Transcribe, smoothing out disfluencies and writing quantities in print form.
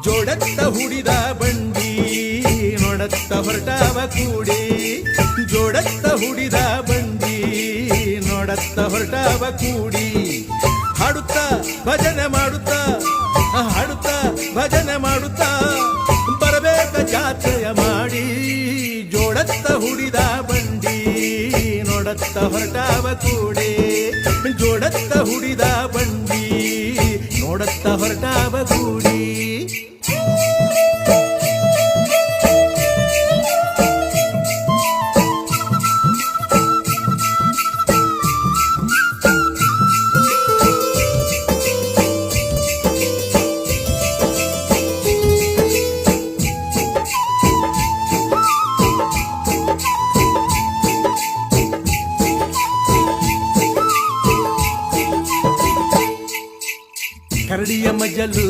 ಜೋಡತ್ತ ಹುಡಿದ ಬಂಡಿ ನೋಡತ್ತ ಹೊರಟಾವ ಕೂಡಿ, ಜೋಡತ್ತ ಹುಡಿದ ಬಂಡಿ ನೋಡತ್ತ ಹೊರಟಾವ ಕೂಡಿ. ಹಾಡುತ್ತಾ ಭಜನೆ ಮಾಡುತ್ತಾ, ಹಾಡುತ್ತಾ ಭಜನೆ ಮಾಡುತ್ತಾ ಬರಬೇಕ ಜಾತ್ರೆಯ ಮಾಡಿ. ಜೋಡತ್ತ ಹುಡಿದ ಬಂಡಿ ನೋಡತ್ತ ಹೊರಟಾವ ಕೂಡಿ, ಜೋಡತ್ತ ಹುಡಿದ ಬಂಡಿ ನೋಡತ್ತ ಹೊರಟಾವ ಕೂಡಿ. ಕರಡಿಯ ಮಜಲು